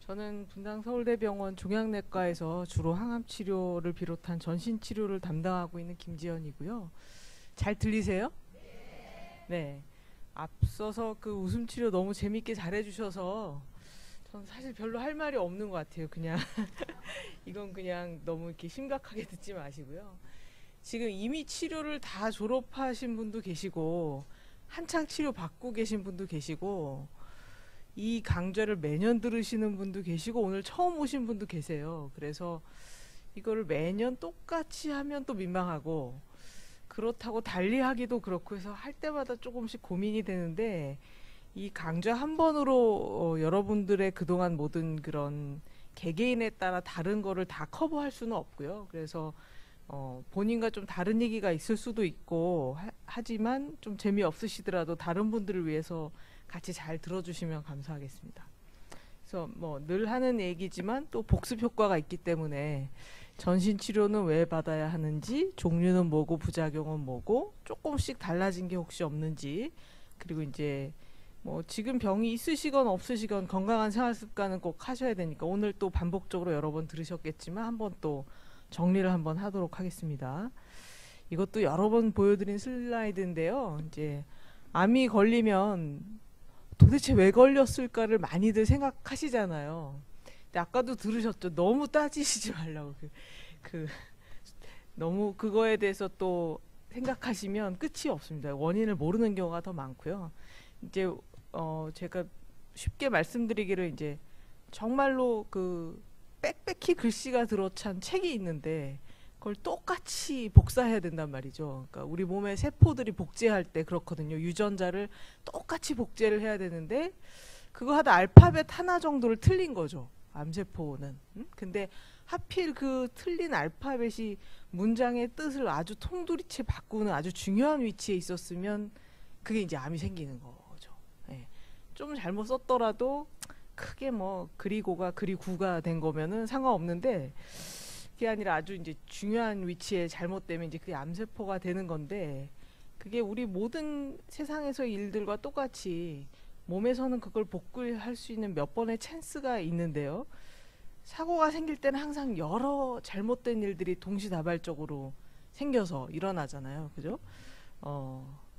저는 분당 서울대병원 종양내과에서 주로 항암 치료를 비롯한 전신 치료를 담당하고 있는 김지연이고요. 잘 들리세요? 네. 앞서서 그 웃음 치료 너무 재밌게 잘해주셔서 전 사실 별로 할 말이 없는 것 같아요. 그냥 이건 그냥 너무 이렇게 심각하게 듣지 마시고요. 지금 이미 치료를 다 졸업하신 분도 계시고 한창 치료 받고 계신 분도 계시고 이 강좌를 매년 들으시는 분도 계시고 오늘 처음 오신 분도 계세요. 그래서 이거를 매년 똑같이 하면 또 민망하고 그렇다고 달리하기도 그렇고 해서 할 때마다 조금씩 고민이 되는데 이 강좌 한 번으로 여러분들의 그동안 모든 그런 개개인에 따라 다른 거를 다 커버할 수는 없고요. 그래서 본인과 좀 다른 얘기가 있을 수도 있고 하지만 좀 재미없으시더라도 다른 분들을 위해서 같이 잘 들어주시면 감사하겠습니다. 그래서 뭐 늘 하는 얘기지만 또 복습 효과가 있기 때문에 전신 치료는 왜 받아야 하는지, 종류는 뭐고 부작용은 뭐고, 조금씩 달라진 게 혹시 없는지, 그리고 이제 뭐 지금 병이 있으시건 없으시건 건강한 생활 습관은 꼭 하셔야 되니까 오늘 또 반복적으로 여러 번 들으셨겠지만 한번 또 정리를 한번 하도록 하겠습니다. 이것도 여러 번 보여드린 슬라이드인데요. 이제 암이 걸리면 도대체 왜 걸렸을까를 많이들 생각하시잖아요. 근데 아까도 들으셨죠. 너무 따지시지 말라고. 너무 그거에 대해서 또 생각하시면 끝이 없습니다. 원인을 모르는 경우가 더 많고요. 이제 제가 쉽게 말씀드리기를 이제 정말로 그 빽빽히 글씨가 들어찬 책이 있는데 그걸 똑같이 복사해야 된단 말이죠. 그러니까 우리 몸의 세포들이 복제할 때 그렇거든요. 유전자를 똑같이 복제를 해야 되는데 그거 하다 알파벳 하나 정도를 틀린 거죠. 암세포는. 근데 하필 그 틀린 알파벳이 문장의 뜻을 아주 통두리째 바꾸는 아주 중요한 위치에 있었으면 그게 이제 암이 생기는 거죠. 예. 좀 잘못 썼더라도 크게 뭐 그리고가 그리구가 된 거면은 상관없는데 그게 아니라 아주 이제 중요한 위치에 잘못되면 이제 그게 암세포가 되는 건데 그게 우리 모든 세상에서의 일들과 똑같이 몸에서는 그걸 복구할 수 있는 몇 번의 찬스가 있는데요. 사고가 생길 때는 항상 여러 잘못된 일들이 동시다발적으로 생겨서 일어나잖아요. 그죠?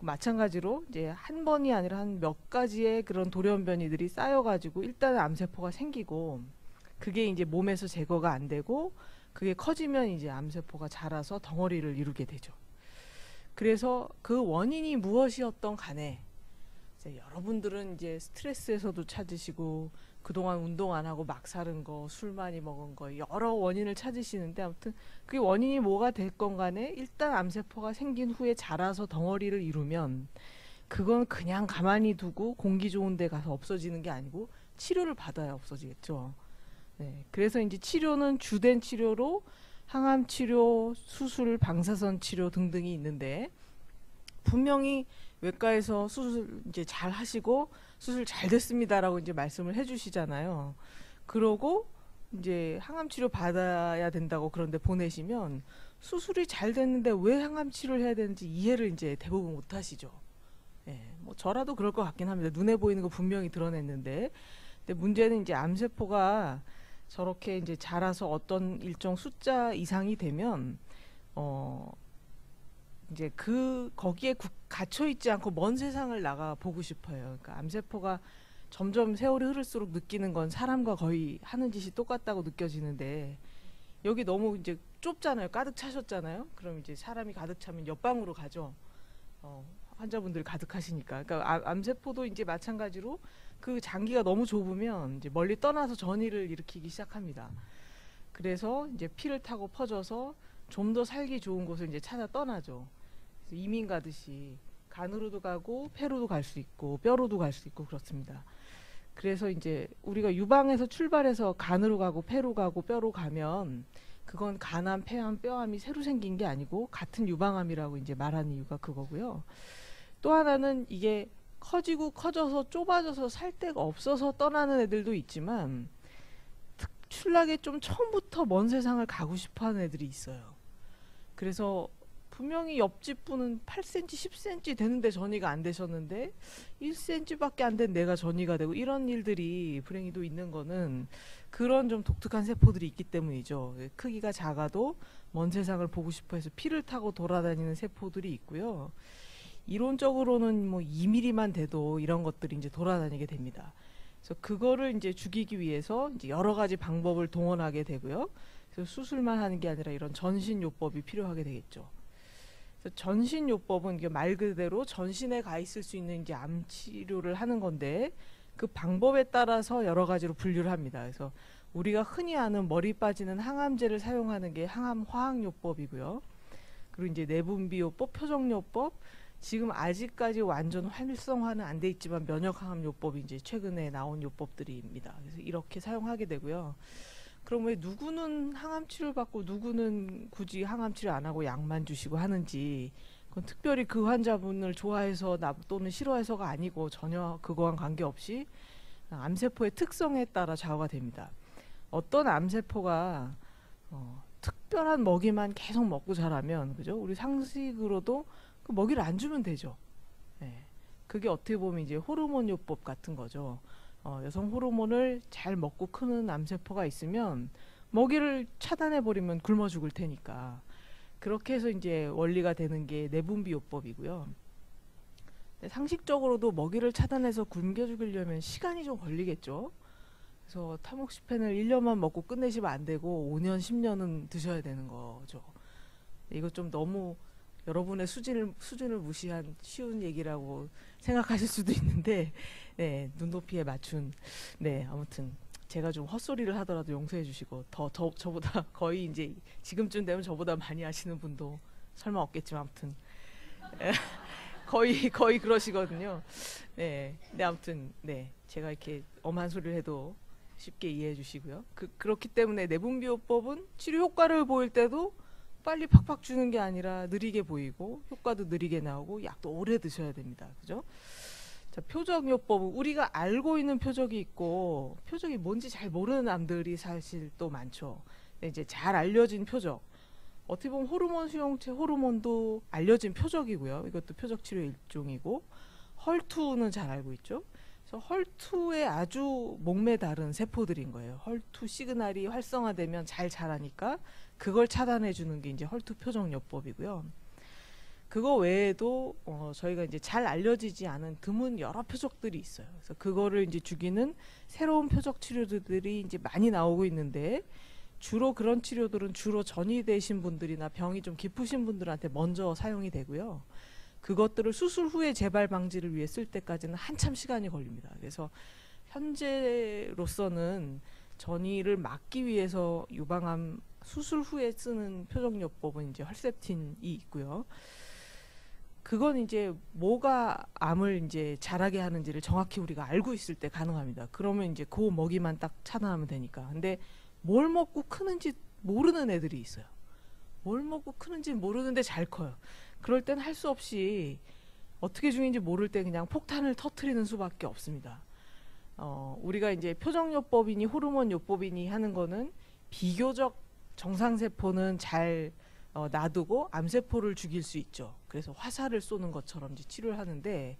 마찬가지로 이제 한 번이 아니라 한 몇 가지의 그런 돌연변이들이 쌓여가지고 일단은 암세포가 생기고 그게 이제 몸에서 제거가 안 되고 그게 커지면 이제 암세포가 자라서 덩어리를 이루게 되죠. 그래서 그 원인이 무엇이었던 간에 이제 여러분들은 이제 스트레스에서도 찾으시고 그동안 운동 안 하고 막 사는 거, 술 많이 먹은 거 여러 원인을 찾으시는데 아무튼 그게 원인이 뭐가 됐건 간에 일단 암세포가 생긴 후에 자라서 덩어리를 이루면 그건 그냥 가만히 두고 공기 좋은 데 가서 없어지는 게 아니고 치료를 받아야 없어지겠죠. 네, 그래서 이제 치료는 주된 치료로 항암 치료, 수술, 방사선 치료 등등이 있는데 분명히 외과에서 수술 이제 잘 하시고 수술 잘 됐습니다라고 이제 말씀을 해주시잖아요. 그러고 이제 항암 치료 받아야 된다고 그런데 보내시면 수술이 잘 됐는데 왜 항암 치료를 해야 되는지 이해를 이제 대부분 못 하시죠. 예, 뭐 저라도 그럴 것 같긴 합니다. 눈에 보이는 거 분명히 드러냈는데, 근데 문제는 이제 암세포가 저렇게 이제 자라서 어떤 일정 숫자 이상이 되면 이제 거기에 갇혀 있지 않고 먼 세상을 나가 보고 싶어요. 그러니까 암세포가 점점 세월이 흐를수록 느끼는 건 사람과 거의 하는 짓이 똑같다고 느껴지는데 여기 너무 이제 좁잖아요. 가득 차셨잖아요. 그럼 이제 사람이 가득 차면 옆방으로 가죠. 환자분들 가득하시니까. 그러니까 암세포도 이제 마찬가지로 그 장기가 너무 좁으면 이제 멀리 떠나서 전이를 일으키기 시작합니다. 그래서 이제 피를 타고 퍼져서 좀 더 살기 좋은 곳을 이제 찾아 떠나죠. 그래서 이민 가듯이 간으로도 가고 폐로도 갈 수 있고 뼈로도 갈 수 있고 그렇습니다. 그래서 이제 우리가 유방에서 출발해서 간으로 가고 폐로 가고 뼈로 가면 그건 간암, 폐암, 뼈암이 새로 생긴 게 아니고 같은 유방암이라고 이제 말하는 이유가 그거고요. 또 하나는 이게 커지고 커져서 좁아져서 살 데가 없어서 떠나는 애들도 있지만 특출나게 좀 처음부터 먼 세상을 가고 싶어하는 애들이 있어요. 그래서 분명히 옆집 분은 8cm, 10cm 되는데 전이가 안 되셨는데 1cm밖에 안 된 내가 전이가 되고 이런 일들이 불행히도 있는 거는 그런 좀 독특한 세포들이 있기 때문이죠. 크기가 작아도 먼 세상을 보고 싶어 해서 피를 타고 돌아다니는 세포들이 있고요. 이론적으로는 뭐 2mm만 돼도 이런 것들이 이제 돌아다니게 됩니다. 그래서 그거를 이제 죽이기 위해서 이제 여러 가지 방법을 동원하게 되고요. 그래서 수술만 하는 게 아니라 이런 전신요법이 필요하게 되겠죠. 그래서 전신요법은 이게 말 그대로 전신에 가 있을 수 있는 이제 암 치료를 하는 건데 그 방법에 따라서 여러 가지로 분류를 합니다. 그래서 우리가 흔히 아는 머리 빠지는 항암제를 사용하는 게 항암 화학요법이고요. 그리고 이제 내분비요법, 표정요법, 지금 아직까지 완전 활성화는 안 돼 있지만 면역항암요법이 이제 최근에 나온 요법들입니다. 그래서 이렇게 사용하게 되고요. 그럼 왜 누구는 항암 치료를 받고 누구는 굳이 항암 치료 안 하고 약만 주시고 하는지, 그건 특별히 그 환자분을 좋아해서 또는 싫어해서가 아니고 전혀 그거와는 관계없이 암세포의 특성에 따라 좌우가 됩니다. 어떤 암세포가 특별한 먹이만 계속 먹고 자라면, 그죠? 우리 상식으로도 그 먹이를 안 주면 되죠. 네. 그게 어떻게 보면 이제 호르몬 요법 같은 거죠. 여성 호르몬을 잘 먹고 크는 암세포가 있으면 먹이를 차단해 버리면 굶어 죽을 테니까. 그렇게 해서 이제 원리가 되는 게 내분비 요법이고요. 상식적으로도 먹이를 차단해서 굶겨 죽이려면 시간이 좀 걸리겠죠. 그래서 타모xi펜을 1년만 먹고 끝내시면 안 되고 5년, 10년은 드셔야 되는 거죠. 이거 좀 너무 여러분의 수준을 무시한 쉬운 얘기라고 생각하실 수도 있는데, 네, 눈높이에 맞춘, 네, 아무튼 제가 좀 헛소리를 하더라도 용서해 주시고, 저보다 거의 이제 지금쯤 되면 저보다 많이 아시는 분도 설마 없겠지만 아무튼 거의 그러시거든요. 네, 근데 아무튼 네, 제가 이렇게 엄한 소리를 해도 쉽게 이해해 주시고요. 그렇기 때문에 내분비요법은 치료 효과를 보일 때도 빨리 팍팍 주는 게 아니라 느리게 보이고 효과도 느리게 나오고 약도 오래 드셔야 됩니다. 그죠? 자, 표적요법은 우리가 알고 있는 표적이 있고 표적이 뭔지 잘 모르는 암들이 사실 또 많죠. 근데 이제 잘 알려진 표적, 어떻게 보면 호르몬 수용체 호르몬도 알려진 표적이고요. 이것도 표적 치료의 일종이고, 헐투는 잘 알고 있죠. 그래서 헐투에 아주 목매다른 세포들인 거예요. 헐투 시그널이 활성화되면 잘 자라니까 그걸 차단해 주는 게 이제 헐투 표적요법이고요. 그거 외에도 저희가 이제 잘 알려지지 않은 드문 여러 표적들이 있어요. 그래서 그거를 이제 죽이는 새로운 표적 치료들이 이제 많이 나오고 있는데, 주로 그런 치료들은 주로 전이되신 분들이나 병이 좀 깊으신 분들한테 먼저 사용이 되고요. 그것들을 수술 후에 재발 방지를 위해 쓸 때까지는 한참 시간이 걸립니다. 그래서 현재로서는 전이를 막기 위해서 유방암 수술 후에 쓰는 표적요법은 이제 헐셉틴이 있고요. 그건 이제 뭐가 암을 이제 자라게 하는지를 정확히 우리가 알고 있을 때 가능합니다. 그러면 이제 그 먹이만 딱 차단하면 되니까. 근데 뭘 먹고 크는지 모르는 애들이 있어요. 뭘 먹고 크는지 모르는데 잘 커요. 그럴 땐 할 수 없이 어떻게 중인지 모를 때 그냥 폭탄을 터트리는 수밖에 없습니다. 우리가 이제 표적요법이니 호르몬요법이니 하는 거는 비교적 정상세포는 잘 놔두고 암세포를 죽일 수 있죠. 그래서 화살을 쏘는 것처럼 이제 치료를 하는데,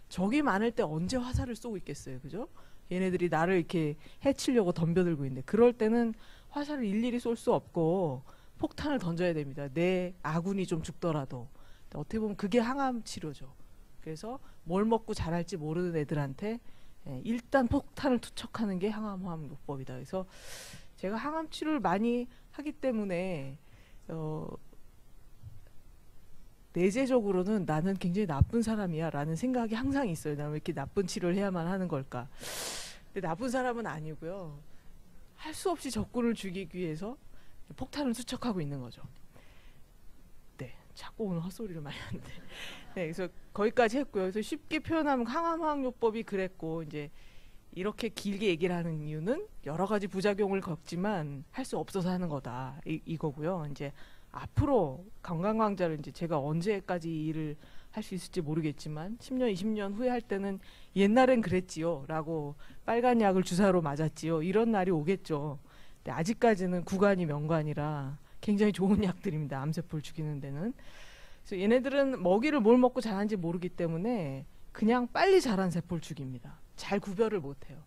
적이 많을 때 언제 화살을 쏘고 있겠어요. 그죠? 얘네들이 나를 이렇게 해치려고 덤벼들고 있는데, 그럴 때는 화살을 일일이 쏠 수 없고 폭탄을 던져야 됩니다. 내 아군이 좀 죽더라도. 어떻게 보면 그게 항암 치료죠. 그래서 뭘 먹고 자랄지 모르는 애들한테 일단 폭탄을 투척하는 게 항암 화학요법이다. 그래서 제가 항암 치료를 많이 하기 때문에 내재적으로는 나는 굉장히 나쁜 사람이야 라는 생각이 항상 있어요. 나는 왜 이렇게 나쁜 치료를 해야만 하는 걸까. 근데 나쁜 사람은 아니고요. 할 수 없이 적군을 죽이기 위해서 폭탄을 투척하고 있는 거죠. 네, 자꾸 오늘 헛소리를 많이 하는데. 네, 그래서 거기까지 했고요. 그래서 쉽게 표현하면 항암 화학요법이 그랬고, 이제 이렇게 길게 얘기를 하는 이유는 여러 가지 부작용을 겪지만 할 수 없어서 하는 거다 이거고요. 이제 앞으로 건강광자를 이제 제가 언제까지 이 일을 할 수 있을지 모르겠지만 10년, 20년 후에 할 때는 옛날엔 그랬지요 라고 빨간 약을 주사로 맞았지요, 이런 날이 오겠죠. 근데 아직까지는 구간이 명관이라 굉장히 좋은 약들입니다. 암세포를 죽이는 데는. 그래서 얘네들은 먹이를 뭘 먹고 자란지 모르기 때문에 그냥 빨리 자란 세포를 죽입니다. 잘 구별을 못해요.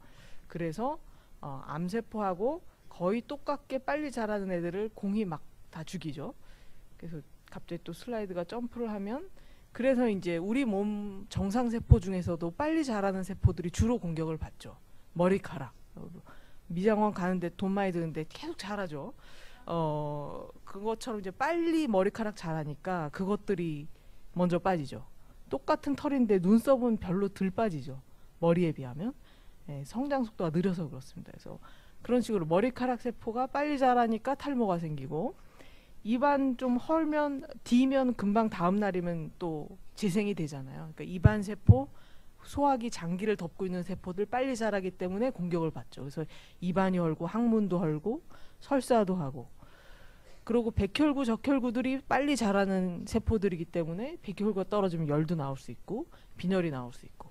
그래서 암세포하고 거의 똑같게 빨리 자라는 애들을 공이 막 다 죽이죠. 그래서 갑자기 또 슬라이드가 점프를 하면, 그래서 이제 우리 몸 정상 세포 중에서도 빨리 자라는 세포들이 주로 공격을 받죠. 머리카락. 미장원 가는데 돈 많이 드는데 계속 자라죠. 그것처럼 이제 빨리 머리카락 자라니까 그것들이 먼저 빠지죠. 똑같은 털인데 눈썹은 별로 덜 빠지죠. 머리에 비하면. 성장 속도가 느려서 그렇습니다. 그래서 그런 식으로 머리카락 세포가 빨리 자라니까 탈모가 생기고, 입안 좀 헐면 D면 금방 다음 날이면 또 재생이 되잖아요. 그러니까 입안 세포, 소화기 장기를 덮고 있는 세포들 빨리 자라기 때문에 공격을 받죠. 그래서 입안이 헐고 항문도 헐고 설사도 하고, 그리고 백혈구, 적혈구들이 빨리 자라는 세포들이기 때문에 백혈구가 떨어지면 열도 나올 수 있고 빈혈이 나올 수 있고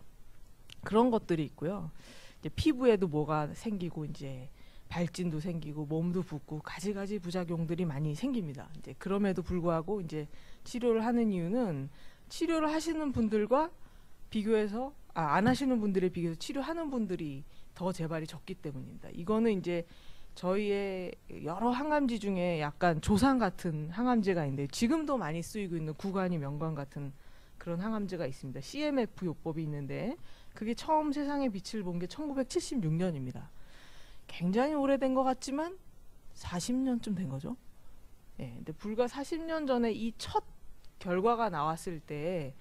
그런 것들이 있고요. 이제 피부에도 뭐가 생기고 이제 발진도 생기고 몸도 붓고 가지가지 부작용들이 많이 생깁니다. 이제 그럼에도 불구하고 이제 치료를 하는 이유는 치료를 하시는 분들과 비교해서 안 하시는 분들에 비교해서 치료하는 분들이 더 재발이 적기 때문입니다. 이거는 이제 저희의 여러 항암제 중에 약간 조상 같은 항암제가 있는데 지금도 많이 쓰이고 있는 구간이 명관 같은 그런 항암제가 있습니다. CMF 요법이 있는데 그게 처음 세상에 빛을 본 게 1976년입니다. 굉장히 오래된 것 같지만 40년쯤 된 거죠. 근데 불과 40년 전에 이 첫 결과가 나왔을 때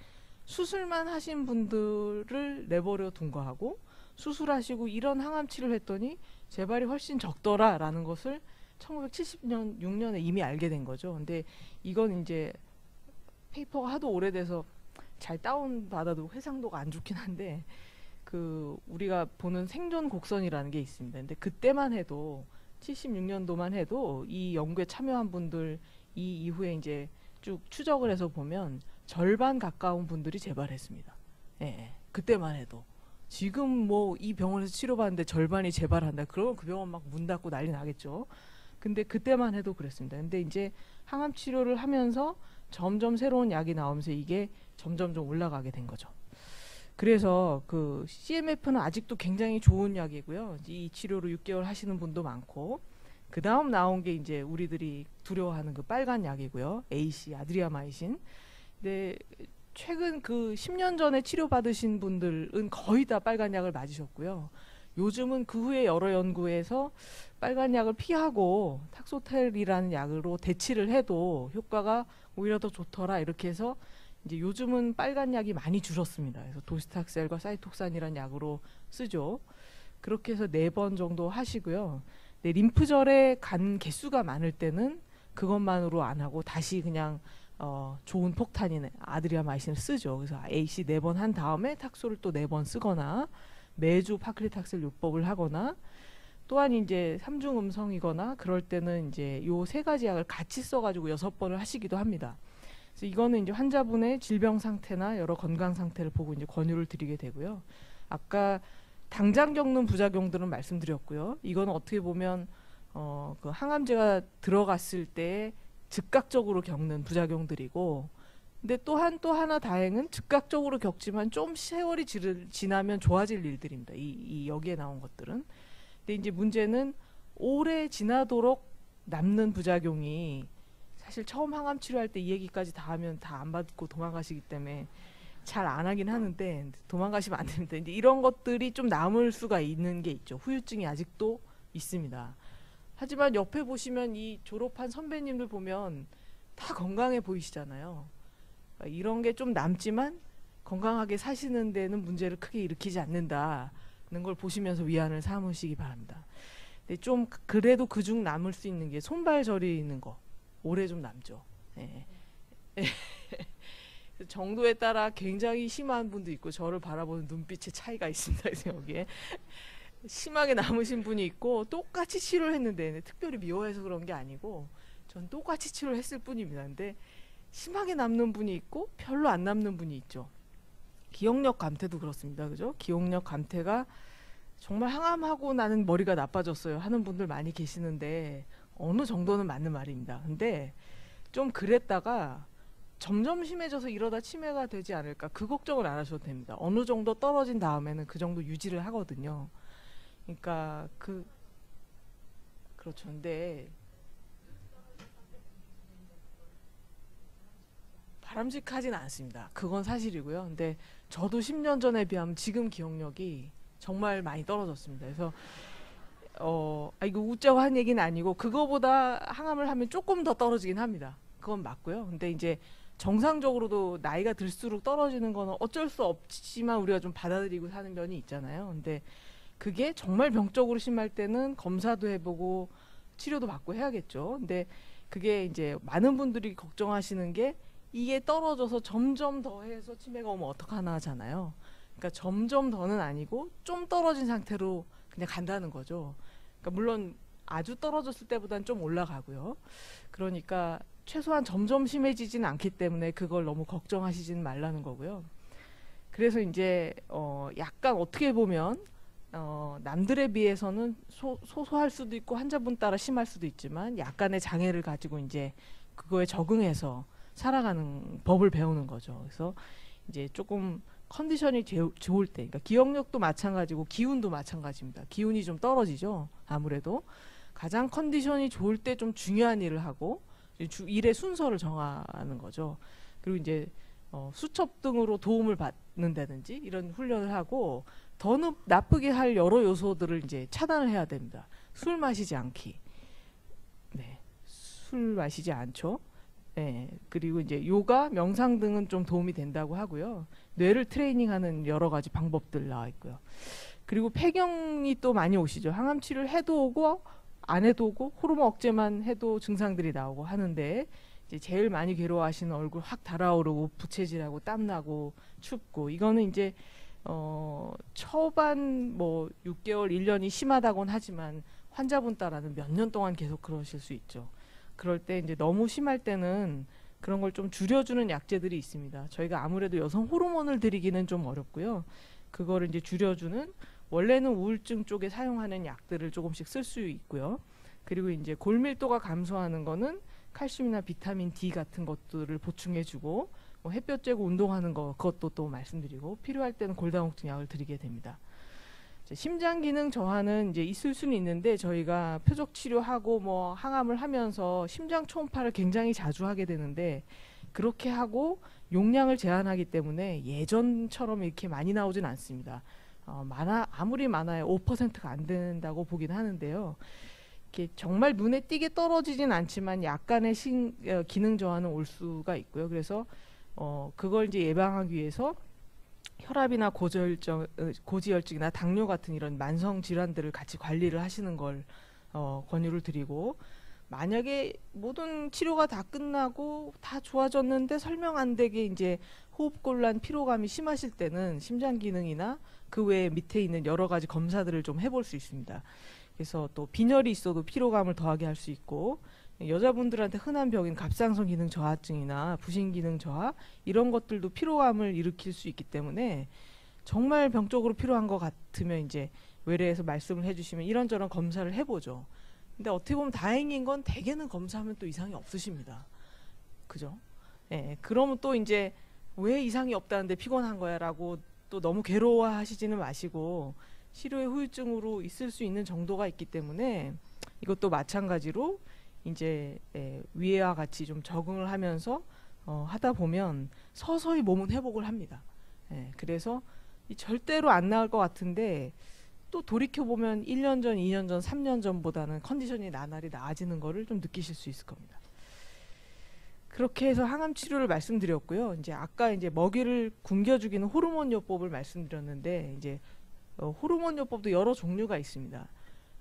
수술만 하신 분들을 내버려 둔 거하고 수술하시고 이런 항암 치료를 했더니 재발이 훨씬 적더라라는 것을 1976년에 이미 알게 된 거죠. 근데 이건 이제 페이퍼가 하도 오래돼서 잘 다운받아도 해상도가 안 좋긴 한데, 그 우리가 보는 생존 곡선이라는 게 있습니다. 근데 그때만 해도 76년도만 해도 이 연구에 참여한 분들 이 이후에 이제 쭉 추적을 해서 보면 절반 가까운 분들이 재발했습니다. 그때만 해도. 지금 뭐 이 병원에서 치료받는데 절반이 재발한다. 그러면 그 병원 막 문 닫고 난리 나겠죠. 근데 그때만 해도 그랬습니다. 근데 이제 항암 치료를 하면서 점점 새로운 약이 나오면서 이게 점점 좀 올라가게 된 거죠. 그래서 그 CMF는 아직도 굉장히 좋은 약이고요. 이 치료를 6개월 하시는 분도 많고, 그 다음 나온 게 이제 우리들이 두려워하는 그 빨간 약이고요. AC, 아드리아마이신. 근데 최근 그 10년 전에 치료받으신 분들은 거의 다 빨간 약을 맞으셨고요. 요즘은 그 후에 여러 연구에서 빨간 약을 피하고 탁소텔이라는 약으로 대치를 해도 효과가 오히려 더 좋더라, 이렇게 해서 이제 요즘은 빨간 약이 많이 줄었습니다. 그래서 도시탁셀과 사이톡산이라는 약으로 쓰죠. 그렇게 해서 4번 정도 하시고요. 네, 림프절에 간 개수가 많을 때는 그것만으로 안 하고 다시 그냥 좋은 폭탄인 아드리아마이신을 쓰죠. 그래서 AC 4번 한 다음에 탁소를 또 4번 쓰거나 매주 파클리탁셀 요법을 하거나, 또한 이제 3중 음성이거나 그럴 때는 이제 요 3가지 약을 같이 써가지고 6번을 하시기도 합니다. 그래서 이거는 이제 환자분의 질병 상태나 여러 건강 상태를 보고 이제 권유를 드리게 되고요. 아까 당장 겪는 부작용들은 말씀드렸고요. 이거는 어떻게 보면 그 항암제가 들어갔을 때 즉각적으로 겪는 부작용들이고, 근데 또한 또 하나 다행은 즉각적으로 겪지만 좀 세월이 지나면 좋아질 일들입니다. 이 여기에 나온 것들은. 근데 이제 문제는 오래 지나도록 남는 부작용이, 사실 처음 항암 치료할 때 이 얘기까지 다 하면 다 안 받고 도망가시기 때문에 잘 안 하긴 하는데 도망가시면 안 됩니다. 이제 이런 것들이 좀 남을 수가 있는 게 있죠. 후유증이 아직도 있습니다. 하지만 옆에 보시면 이 졸업한 선배님들 보면 다 건강해 보이시잖아요. 그러니까 이런 게 좀 남지만 건강하게 사시는 데는 문제를 크게 일으키지 않는다는 걸 보시면서 위안을 삼으시기 바랍니다. 근데 좀 그래도 그중 남을 수 있는 게 손발 저리는 거 오래 좀 남죠. 정도에 따라 굉장히 심한 분도 있고 저를 바라보는 눈빛의 차이가 있습니다. 그래서 여기에 심하게 남으신 분이 있고, 똑같이 치료를 했는데 특별히 미워해서 그런 게 아니고 전 똑같이 치료를 했을 뿐입니다. 근데 심하게 남는 분이 있고 별로 안 남는 분이 있죠. 기억력 감퇴도 그렇습니다. 그죠? 기억력 감퇴가 정말 항암하고 나는 머리가 나빠졌어요 하는 분들 많이 계시는데 어느 정도는 맞는 말입니다. 근데 좀 그랬다가 점점 심해져서 이러다 치매가 되지 않을까, 그 걱정을 안 하셔도 됩니다. 어느 정도 떨어진 다음에는 그 정도 유지를 하거든요. 그러니까 그렇죠. 근데 바람직하진 않습니다. 그건 사실이고요. 근데 저도 10년 전에 비하면 지금 기억력이 정말 많이 떨어졌습니다. 그래서 이거 웃자고 한 얘기는 아니고 그거보다 항암을 하면 조금 더 떨어지긴 합니다. 그건 맞고요. 근데 이제 정상적으로도 나이가 들수록 떨어지는 거는 어쩔 수 없지만 우리가 좀 받아들이고 사는 면이 있잖아요. 근데 그게 정말 병적으로 심할 때는 검사도 해보고 치료도 받고 해야겠죠. 근데 그게 이제 많은 분들이 걱정하시는 게 이게 떨어져서 점점 더 해서 치매가 오면 어떡하나 하잖아요. 그러니까 점점 더는 아니고 좀 떨어진 상태로 그냥 간다는 거죠. 그러니까 물론 아주 떨어졌을 때보다는 좀 올라가고요. 그러니까 최소한 점점 심해지지는 않기 때문에 그걸 너무 걱정하시지는 말라는 거고요. 그래서 이제 약간 어떻게 보면 남들에 비해서는 소소할 수도 있고 환자분 따라 심할 수도 있지만 약간의 장애를 가지고 이제 그거에 적응해서 살아가는 법을 배우는 거죠. 그래서 이제 조금 컨디션이 좋을 때, 그러니까 기억력도 마찬가지고 기운도 마찬가지입니다. 기운이 좀 떨어지죠. 아무래도 가장 컨디션이 좋을 때 좀 중요한 일을 하고 일의 순서를 정하는 거죠. 그리고 이제 수첩 등으로 도움을 받는다든지 이런 훈련을 하고 더 나쁘게 할 여러 요소들을 이제 차단을 해야 됩니다. 술 마시지 않기, 네, 술 마시지 않죠. 네, 그리고 이제 요가, 명상 등은 좀 도움이 된다고 하고요. 뇌를 트레이닝하는 여러 가지 방법들 나와 있고요. 그리고 폐경이 또 많이 오시죠. 항암 치료를 해도 오고 안 해도 오고 호르몬 억제만 해도 증상들이 나오고 하는데 이제 제일 많이 괴로워하시는 얼굴 확 달아오르고 부채질하고 땀나고 춥고 이거는 이제 초반 뭐 6개월, 1년이 심하다곤 하지만 환자분 따라는 몇 년 동안 계속 그러실 수 있죠. 그럴 때 이제 너무 심할 때는 그런 걸 좀 줄여주는 약제들이 있습니다. 저희가 아무래도 여성 호르몬을 드리기는 좀 어렵고요. 그거를 이제 줄여주는 원래는 우울증 쪽에 사용하는 약들을 조금씩 쓸 수 있고요. 그리고 이제 골밀도가 감소하는 거는 칼슘이나 비타민 D 같은 것들을 보충해주고 뭐 햇볕 쬐고 운동하는 거 그것도 또 말씀드리고 필요할 때는 골다공증 약을 드리게 됩니다. 심장 기능 저하는 이제 있을 수는 있는데 저희가 표적 치료하고 뭐 항암을 하면서 심장 초음파를 굉장히 자주 하게 되는데 그렇게 하고 용량을 제한하기 때문에 예전처럼 이렇게 많이 나오진 않습니다. 아무리 많아야 5%가 안 된다고 보긴 하는데요. 이렇게 정말 눈에 띄게 떨어지진 않지만 약간의 기능 저하는 올 수가 있고요. 그래서 그걸 이제 예방하기 위해서 혈압이나 고지혈증이나 당뇨 같은 이런 만성 질환들을 같이 관리를 하시는 걸 권유를 드리고 만약에 모든 치료가 다 끝나고 다 좋아졌는데 설명 안 되게 이제 호흡곤란, 피로감이 심하실 때는 심장 기능이나 그 외에 밑에 있는 여러 가지 검사들을 좀 해볼 수 있습니다. 그래서 또 빈혈이 있어도 피로감을 더하게 할 수 있고 여자분들한테 흔한 병인 갑상선 기능 저하증이나 부신 기능 저하 이런 것들도 피로감을 일으킬 수 있기 때문에 정말 병적으로 필요한 것 같으면 이제 외래에서 말씀을 해주시면 이런저런 검사를 해보죠. 근데 어떻게 보면 다행인 건 대개는 검사하면 또 이상이 없으십니다. 그죠? 예, 그러면 또 이제 왜 이상이 없다는데 피곤한 거야 라고 또 너무 괴로워하시지는 마시고 치료의 후유증으로 있을 수 있는 정도가 있기 때문에 이것도 마찬가지로 이제 위에와 같이 좀 적응을 하면서 하다 보면 서서히 몸은 회복을 합니다. 그래서 절대로 안 나을 것 같은데 또 돌이켜보면 1년 전, 2년 전, 3년 전보다는 컨디션이 나날이 나아지는 거를 좀 느끼실 수 있을 겁니다. 그렇게 해서 항암 치료를 말씀드렸고요. 이제 아까 이제 먹이를 굶겨주기는 호르몬 요법을 말씀드렸는데 이제 호르몬 요법도 여러 종류가 있습니다.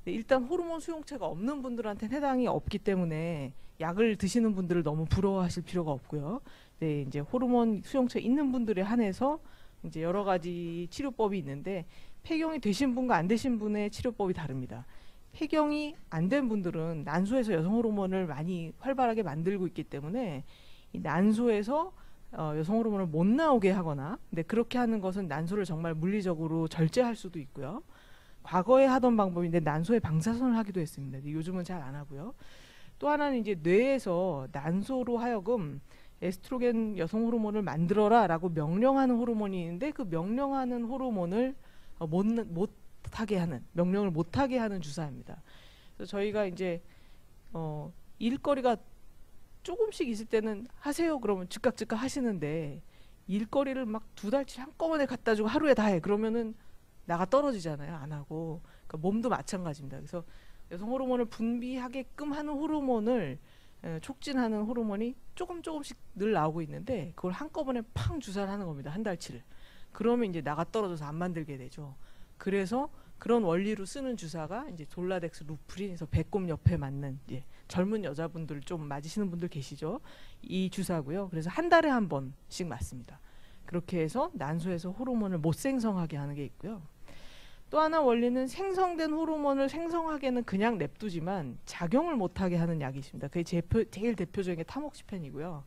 일단 호르몬 수용체가 없는 분들한테는 해당이 없기 때문에 약을 드시는 분들을 너무 부러워하실 필요가 없고요. 네, 이제 호르몬 수용체 있는 분들에 한해서 이제 여러 가지 치료법이 있는데 폐경이 되신 분과 안 되신 분의 치료법이 다릅니다. 폐경이 안 된 분들은 난소에서 여성 호르몬을 많이 활발하게 만들고 있기 때문에 이 난소에서 여성 호르몬을 못 나오게 하거나 근데 그렇게 하는 것은 난소를 정말 물리적으로 절제할 수도 있고요. 과거에 하던 방법인데 난소에 방사선을 하기도 했습니다. 요즘은 잘 안 하고요. 또 하나는 이제 뇌에서 난소로 하여금 에스트로겐 여성 호르몬을 만들어라 라고 명령하는 호르몬이 있는데, 그 명령하는 호르몬을 못하게 하는, 명령을 못하게 하는 주사입니다. 그래서 저희가 이제 일거리가 조금씩 있을 때는 하세요 그러면 즉각 하시는데, 일거리를 막 2달치 한꺼번에 갖다 주고 하루에 다 해 그러면은 나가 떨어지잖아요. 안 하고. 그러니까 몸도 마찬가지입니다. 그래서 여성 호르몬을 분비하게끔 하는 호르몬을 촉진하는 호르몬이 조금씩 늘 나오고 있는데, 그걸 한꺼번에 팡 주사를 하는 겁니다. 1달치를. 그러면 이제 나가 떨어져서 안 만들게 되죠. 그래서 그런 원리로 쓰는 주사가 이제 돌라덱스 루프린에서 배꼽 옆에 맞는, 이제 젊은 여자분들 좀 맞으시는 분들 계시죠. 이 주사고요. 그래서 한 달에 한 번씩 맞습니다. 그렇게 해서 난소에서 호르몬을 못 생성하게 하는 게 있고요. 또 하나 원리는 생성된 호르몬을 생성하게는 그냥 냅두지만 작용을 못하게 하는 약이 있습니다. 그게 제일 대표적인 게 타목시펜이고요.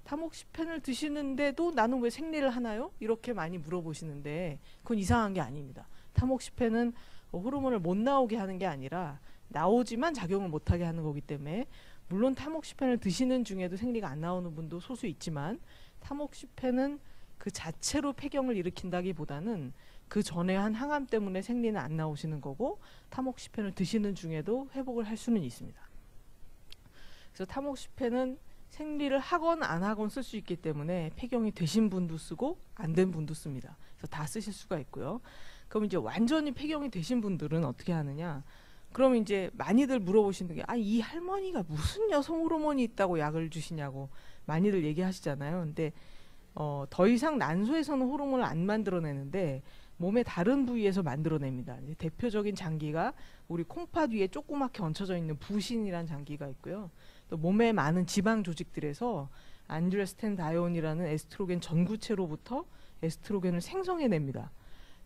타목시펜을 드시는데도 나는 왜 생리를 하나요? 이렇게 많이 물어보시는데, 그건 이상한 게 아닙니다. 타목시펜은 호르몬을 못 나오게 하는 게 아니라 나오지만 작용을 못하게 하는 거기 때문에, 물론 타목시펜을 드시는 중에도 생리가 안 나오는 분도 소수 있지만, 타목시펜은 그 자체로 폐경을 일으킨다기보다는 그 전에 한 항암 때문에 생리는 안 나오시는 거고, 타목시펜을 드시는 중에도 회복을 할 수는 있습니다. 그래서 타목시펜은 생리를 하건 안 하건 쓸 수 있기 때문에 폐경이 되신 분도 쓰고 안 된 분도 씁니다. 그래서 다 쓰실 수가 있고요. 그럼 이제 완전히 폐경이 되신 분들은 어떻게 하느냐? 그럼 이제 많이들 물어보시는 게, 이 할머니가 무슨 여성 호르몬이 있다고 약을 주시냐고 많이들 얘기하시잖아요. 근데 더 이상 난소에서는 호르몬을 안 만들어내는데 몸의 다른 부위에서 만들어냅니다. 대표적인 장기가 우리 콩팥 위에 조그맣게 얹혀져 있는 부신이라는 장기가 있고요. 또 몸의 많은 지방 조직들에서 안드레스텐다이온이라는 에스트로겐 전구체로부터 에스트로겐을 생성해냅니다.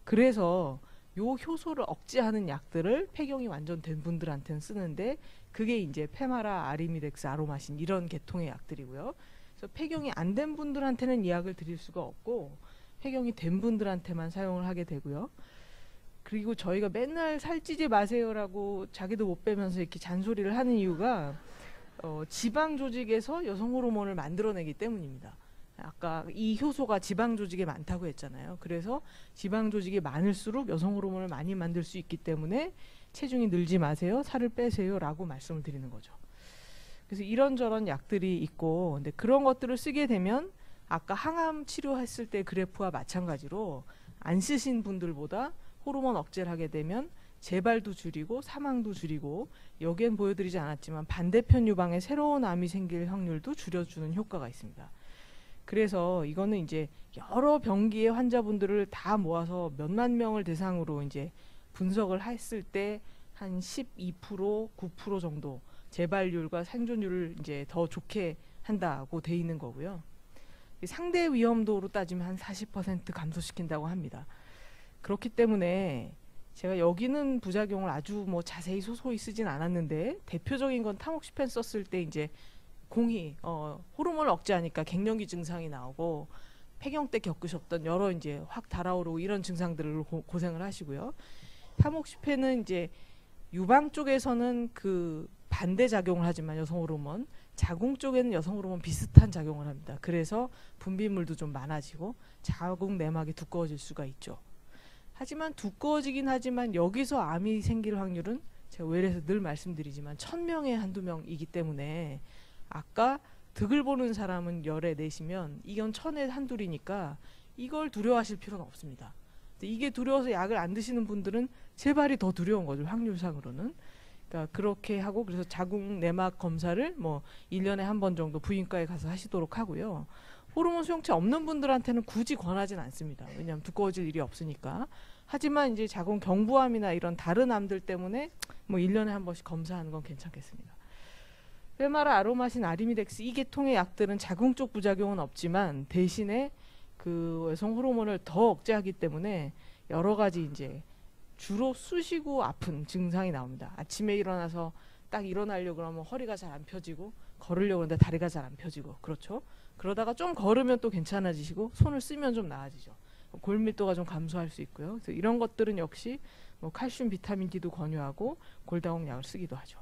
그래서 요 효소를 억제하는 약들을 폐경이 완전 된 분들한테는 쓰는데, 그게 이제 페마라, 아리미덱스, 아로마신 이런 계통의 약들이고요. 그래서 폐경이 안 된 분들한테는 이 약을 드릴 수가 없고, 폐경이 된 분들한테만 사용을 하게 되고요. 그리고 저희가 맨날 살찌지 마세요라고 자기도 못 빼면서 이렇게 잔소리를 하는 이유가 지방 조직에서 여성 호르몬을 만들어내기 때문입니다. 아까 이 효소가 지방 조직에 많다고 했잖아요. 그래서 지방 조직이 많을수록 여성 호르몬을 많이 만들 수 있기 때문에 체중이 늘지 마세요, 살을 빼세요 라고 말씀을 드리는 거죠. 그래서 이런저런 약들이 있고, 근데 그런 것들을 쓰게 되면 아까 항암 치료했을 때 그래프와 마찬가지로 안 쓰신 분들보다 호르몬 억제를 하게 되면 재발도 줄이고 사망도 줄이고, 여기엔 보여드리지 않았지만 반대편 유방에 새로운 암이 생길 확률도 줄여주는 효과가 있습니다. 그래서 이거는 이제 여러 병기의 환자분들을 다 모아서 몇만 명을 대상으로 이제 분석을 했을 때 한 12%, 9% 정도 재발률과 생존율을 이제 더 좋게 한다고 돼 있는 거고요. 상대 위험도로 따지면 한 40% 감소시킨다고 합니다. 그렇기 때문에 제가 여기는 부작용을 아주 뭐 자세히 소소히 쓰진 않았는데, 대표적인 건 타목시펜 썼을 때 이제 공히 호르몬을 억제하니까 갱년기 증상이 나오고, 폐경 때 겪으셨던 여러 이제 확 달아오르고 이런 증상들을 고생을 하시고요. 타목시펜은 이제 유방 쪽에서는 그 반대 작용을 하지만 여성 호르몬, 자궁 쪽에는 여성 호르몬 비슷한 작용을 합니다. 그래서 분비물도 좀 많아지고 자궁 내막이 두꺼워질 수가 있죠. 하지만 두꺼워지긴 하지만 여기서 암이 생길 확률은 제가 외래에서 늘 말씀드리지만 1000명에 한두 명이기 때문에, 아까 득을 보는 사람은 열에 내시면 이건 1000에 한둘이니까 이걸 두려워하실 필요는 없습니다. 이게 두려워서 약을 안 드시는 분들은 재발이 더 두려운 거죠, 확률상으로는. 그러니까 그렇게 하고, 그래서 자궁 내막 검사를 뭐 1년에 한 번 정도 부인과에 가서 하시도록 하고요. 호르몬 수용체 없는 분들한테는 굳이 권하진 않습니다. 왜냐하면 두꺼워질 일이 없으니까. 하지만 이제 자궁 경부암이나 이런 다른 암들 때문에 뭐 1년에 한 번씩 검사하는 건 괜찮겠습니다. 페마라, 아로마신, 아리미덱스 이 계통의 약들은 자궁 쪽 부작용은 없지만 대신에 그 여성 호르몬을 더 억제하기 때문에 여러 가지 이제 주로 쑤시고 아픈 증상이 나옵니다. 아침에 일어나서 딱 일어나려고 그러면 허리가 잘 안 펴지고, 걸으려고 하는데 다리가 잘 안 펴지고, 그렇죠. 그러다가 좀 걸으면 또 괜찮아지시고, 손을 쓰면 좀 나아지죠. 골밀도가 좀 감소할 수 있고요. 그래서 이런 것들은 역시 뭐 칼슘, 비타민 D도 권유하고 골다공 약을 쓰기도 하죠.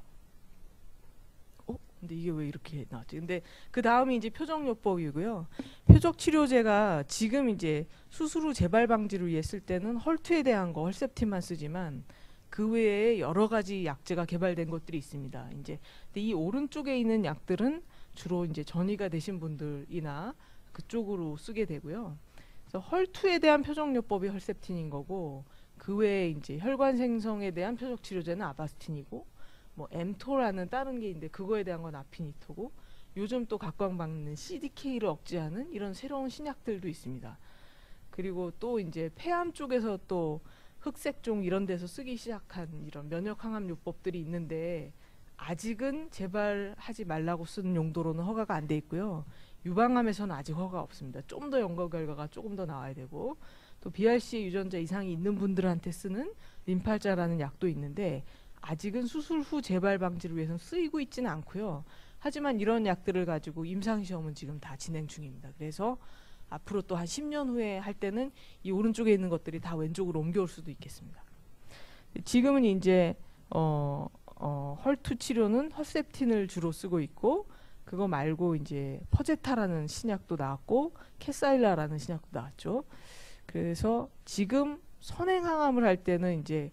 근데 이게 왜 이렇게 나왔지? 근데 그 다음이 이제 표적요법이고요. 표적치료제가 지금 이제 수술 후 재발 방지를 위해 쓸 때는 헐투에 대한 거 헐셉틴만 쓰지만 그 외에 여러 가지 약제가 개발된 것들이 있습니다. 이제 근데 이 오른쪽에 있는 약들은 주로 이제 전이가 되신 분들이나 그쪽으로 쓰게 되고요. 그래서 헐투에 대한 표적요법이 헐셉틴인 거고 그 외에 이제 혈관 생성에 대한 표적 치료제는 아바스틴이고 뭐 엠토라는 다른 게 있는데 그거에 대한 건 아피니토고 요즘 또 각광받는 CDK를 억제하는 이런 새로운 신약들도 있습니다. 그리고 또 이제 폐암 쪽에서 또 흑색종 이런 데서 쓰기 시작한 이런 면역 항암 요법들이 있는데 아직은 재발하지 말라고 쓰는 용도로는 허가가 안 돼 있고요. 유방암에서는 아직 허가가 없습니다. 좀 더 연구 결과가 조금 더 나와야 되고 또 BRCA 유전자 이상이 있는 분들한테 쓰는 림팔자라는 약도 있는데 아직은 수술 후 재발 방지를 위해서 쓰이고 있지는 않고요. 하지만 이런 약들을 가지고 임상시험은 지금 다 진행 중입니다. 그래서 앞으로 또 한 10년 후에 할 때는 이 오른쪽에 있는 것들이 다 왼쪽으로 옮겨올 수도 있겠습니다. 지금은 이제 헐투 치료는 허셉틴을 주로 쓰고 있고 그거 말고 이제 퍼제타라는 신약도 나왔고 캐사일라라는 신약도 나왔죠. 그래서 지금 선행항암을 할 때는 이제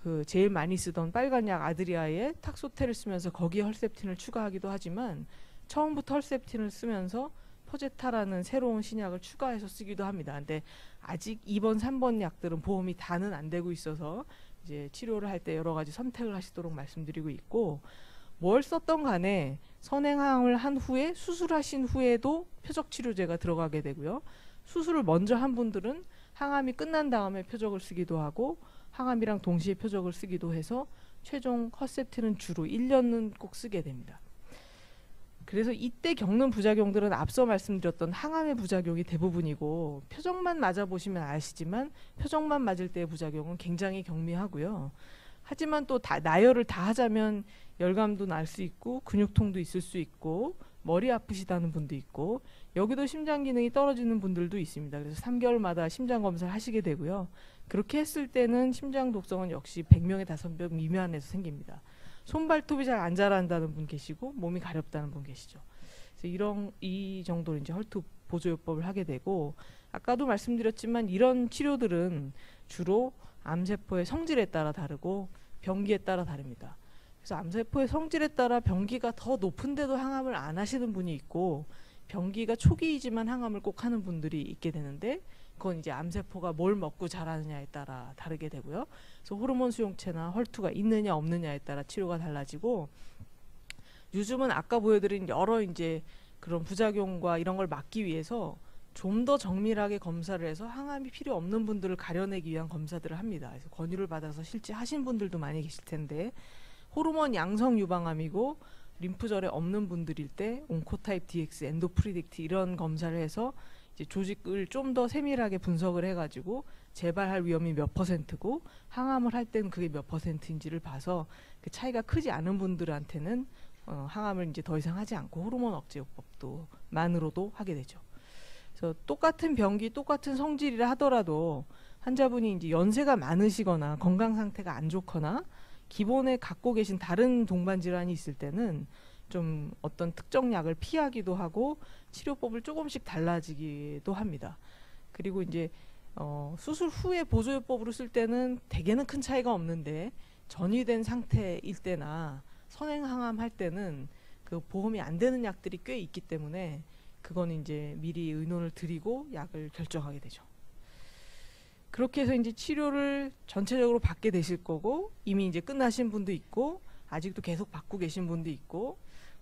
그 제일 많이 쓰던 빨간 약 아드리아에 탁소테를 쓰면서 거기에 헐셉틴을 추가하기도 하지만 처음부터 헐셉틴을 쓰면서 퍼제타라는 새로운 신약을 추가해서 쓰기도 합니다. 근데 아직 2번, 3번 약들은 보험이 다는 안 되고 있어서 이제 치료를 할 때 여러 가지 선택을 하시도록 말씀드리고 있고 뭘 썼던 간에 선행항암을 한 후에 수술하신 후에도 표적치료제가 들어가게 되고요. 수술을 먼저 한 분들은 항암이 끝난 다음에 표적을 쓰기도 하고 항암이랑 동시에 표적을 쓰기도 해서 최종 허셉틴은 주로 1년은 꼭 쓰게 됩니다. 그래서 이때 겪는 부작용들은 앞서 말씀드렸던 항암의 부작용이 대부분이고 표적만 맞아보시면 아시지만 표적만 맞을 때의 부작용은 굉장히 경미하고요. 하지만 또 나열을 다 하자면 열감도 날 수 있고 근육통도 있을 수 있고 머리 아프시다는 분도 있고 여기도 심장 기능이 떨어지는 분들도 있습니다. 그래서 3개월마다 심장 검사를 하시게 되고요. 그렇게 했을 때는 심장 독성은 역시 100명에 5명 미만에서 생깁니다. 손발톱이 잘 안 자란다는 분 계시고 몸이 가렵다는 분 계시죠. 그래서 이 정도로 이제 헐투 보조요법을 하게 되고 아까도 말씀드렸지만 이런 치료들은 주로 암세포의 성질에 따라 다르고 병기에 따라 다릅니다. 그래서 암세포의 성질에 따라 병기가 더 높은데도 항암을 안 하시는 분이 있고 병기가 초기이지만 항암을 꼭 하는 분들이 있게 되는데 그건 이제 암세포가 뭘 먹고 자라느냐에 따라 다르게 되고요. 그래서 호르몬 수용체나 헐투가 있느냐 없느냐에 따라 치료가 달라지고 요즘은 아까 보여드린 여러 이제 그런 부작용과 이런 걸 막기 위해서 좀 더 정밀하게 검사를 해서 항암이 필요 없는 분들을 가려내기 위한 검사들을 합니다. 그래서 권유를 받아서 실제 하신 분들도 많이 계실 텐데 호르몬 양성 유방암이고 림프절에 없는 분들일 때 온코타입 DX, 엔도프리딕트 이런 검사를 해서 이제 조직을 좀 더 세밀하게 분석을 해가지고 재발할 위험이 몇 %고 항암을 할 때는 그게 몇 %인지를 봐서 그 차이가 크지 않은 분들한테는 항암을 이제 더 이상 하지 않고 호르몬 억제요법도 만으로도 하게 되죠. 그래서 똑같은 병기, 똑같은 성질이라 하더라도 환자분이 이제 연세가 많으시거나 건강 상태가 안 좋거나 기본에 갖고 계신 다른 동반 질환이 있을 때는 좀 어떤 특정 약을 피하기도 하고 치료법을 조금씩 달라지기도 합니다. 그리고 이제 수술 후에 보조요법으로 쓸 때는 대개는 큰 차이가 없는데 전이된 상태일 때나 선행항암 할 때는 그 보험이 안 되는 약들이 꽤 있기 때문에 그건 이제 미리 의논을 드리고 약을 결정하게 되죠. 그렇게 해서 이제 치료를 전체적으로 받게 되실 거고 이미 이제 끝나신 분도 있고 아직도 계속 받고 계신 분도 있고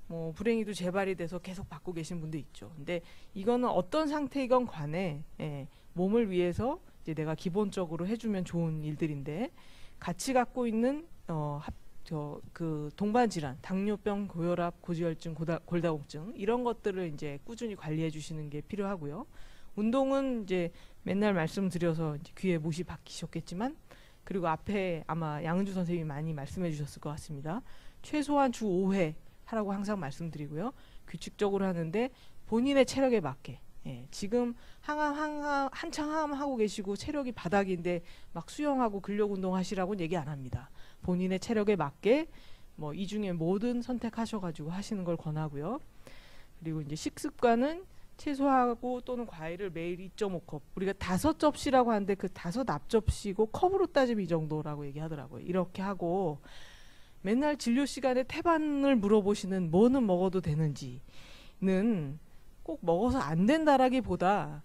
뭐 불행히도 재발이 돼서 계속 받고 계신 분도 있죠. 근데 이거는 어떤 상태이건 간에 몸을 위해서 이제 내가 기본적으로 해주면 좋은 일들인데 같이 갖고 있는 그 동반 질환, 당뇨병, 고혈압, 고지혈증, 골다공증 이런 것들을 이제 꾸준히 관리해 주시는 게 필요하고요. 운동은 이제 맨날 말씀드려서 이제 귀에 못이 박히셨겠지만 그리고 앞에 아마 양은주 선생님이 많이 말씀해 주셨을 것 같습니다. 최소한 주 5회 하라고 항상 말씀드리고요. 규칙적으로 하는데 본인의 체력에 맞게 지금 한창 항암하고 계시고 체력이 바닥인데 막 수영하고 근력운동 하시라고는 얘기 안 합니다. 본인의 체력에 맞게 뭐 이 중에 뭐든 선택하셔가지고 하시는 걸 권하고요. 그리고 이제 식습관은 채소하고 또는 과일을 매일 2.5컵. 우리가 5접시라고 하는데 그 5 앞접시고 컵으로 따지면 이 정도라고 얘기하더라고요. 이렇게 하고 맨날 진료 시간에 태반을 물어보시는 뭐는 먹어도 되는지는 꼭 먹어서 안 된다라기보다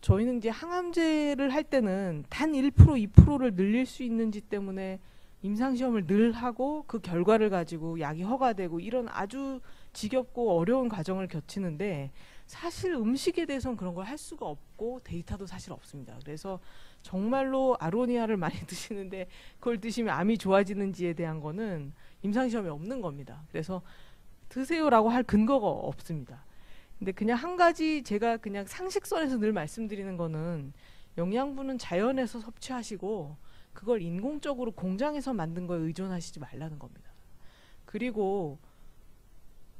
저희는 이제 항암제를 할 때는 단 1%, 2%를 늘릴 수 있는지 때문에 임상시험을 늘 하고 그 결과를 가지고 약이 허가되고 이런 아주 지겹고 어려운 과정을 거치는데 사실 음식에 대해서는 그런 걸 할 수가 없고 데이터도 사실 없습니다. 그래서 정말로 아로니아를 많이 드시는데 그걸 드시면 암이 좋아지는지에 대한 거는 임상시험이 없는 겁니다. 그래서 드세요라고 할 근거가 없습니다. 근데 그냥 한 가지 제가 그냥 상식선에서 늘 말씀드리는 거는 영양분은 자연에서 섭취하시고 그걸 인공적으로 공장에서 만든 거에 의존하시지 말라는 겁니다. 그리고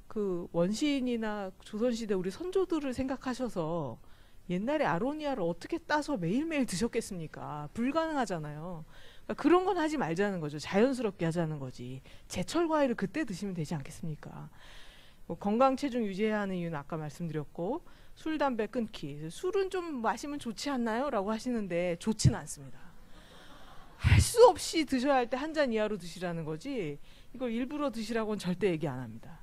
그 원시인이나 조선시대 우리 선조들을 생각하셔서 옛날에 아로니아를 어떻게 따서 매일매일 드셨겠습니까? 불가능하잖아요. 그러니까 그런 건 하지 말자는 거죠. 자연스럽게 하자는 거지. 제철 과일을 그때 드시면 되지 않겠습니까? 뭐 건강 체중 유지해야 하는 이유는 아까 말씀드렸고 술, 담배 끊기. 술은 좀 마시면 좋지 않나요? 라고 하시는데 좋지는 않습니다. 할 수 없이 드셔야 할 때 한 잔 이하로 드시라는 거지 이걸 일부러 드시라고는 절대 얘기 안 합니다.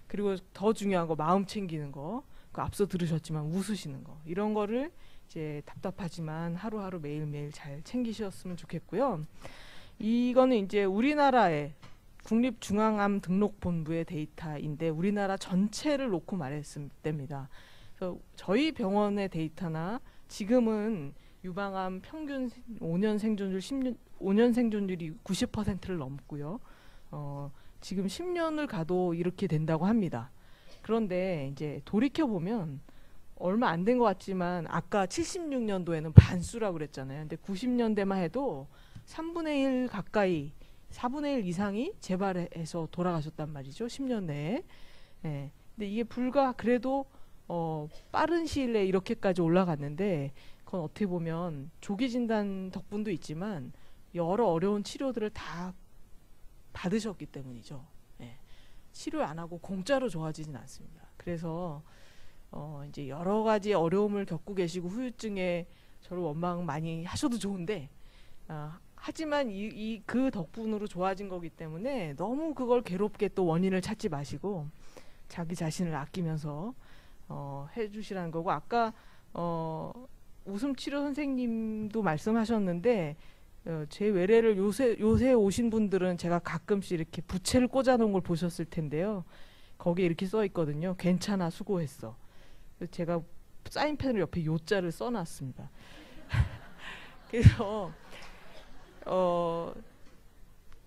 그리고 더 중요한 거 마음 챙기는 거 그 앞서 들으셨지만 웃으시는 거 이런 거를 이제 답답하지만 하루하루 매일매일 잘 챙기셨으면 좋겠고요. 이거는 이제 우리나라의 국립중앙암등록본부의 데이터인데 우리나라 전체를 놓고 말했을 때입니다. 그래서 저희 병원의 데이터나 지금은 유방암 평균 5년 생존율이 90%를 넘고요. 지금 10년을 가도 이렇게 된다고 합니다. 그런데 이제 돌이켜 보면 얼마 안 된 것 같지만 아까 76년도에는 반수라고 그랬잖아요. 근데 90년대만 해도 3분의 1 가까이 4분의 1 이상이 재발해서 돌아가셨단 말이죠. 10년 내에. 네. 근데 이게 불과 그래도 빠른 시일 내에 이렇게까지 올라갔는데 그건 어떻게 보면 조기 진단 덕분도 있지만 여러 어려운 치료들을 다 받으셨기 때문이죠. 네. 치료 안 하고 공짜로 좋아지진 않습니다. 그래서 이제 여러 가지 어려움을 겪고 계시고 후유증에 저를 원망 많이 하셔도 좋은데 하지만 그 덕분으로 좋아진 거기 때문에 너무 그걸 괴롭게 또 원인을 찾지 마시고 자기 자신을 아끼면서 해주시라는 거고 아까 웃음치료 선생님도 말씀하셨는데 제 외래를 요새 오신 분들은 제가 가끔씩 이렇게 부채를 꽂아 놓은 걸 보셨을 텐데요. 거기에 이렇게 써 있거든요. 괜찮아 수고했어. 제가 사인펜으로 옆에 요자를 써놨습니다. 그래서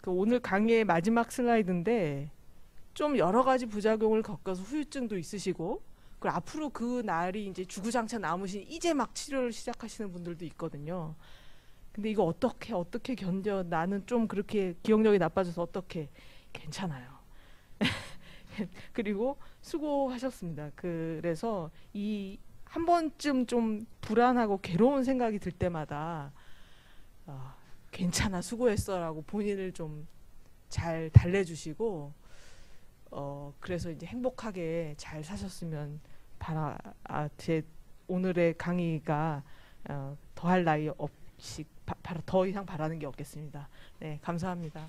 그 오늘 강의의 마지막 슬라이드인데 좀 여러 가지 부작용을 겪어서 후유증도 있으시고 그리고 앞으로 그 날이 이제 주구장창 남으신 이제 막 치료를 시작하시는 분들도 있거든요. 근데 이거 어떻게 견뎌? 나는 좀 그렇게 기억력이 나빠져서 어떻게? 괜찮아요. 그리고 수고하셨습니다. 그래서 이 한 번쯤 좀 불안하고 괴로운 생각이 들 때마다 괜찮아 수고했어라고 본인을 좀 잘 달래주시고 그래서 이제 행복하게 잘 사셨으면 제 오늘의 강의가 더할 나위 없이 더 이상 바라는 게 없겠습니다. 네, 감사합니다.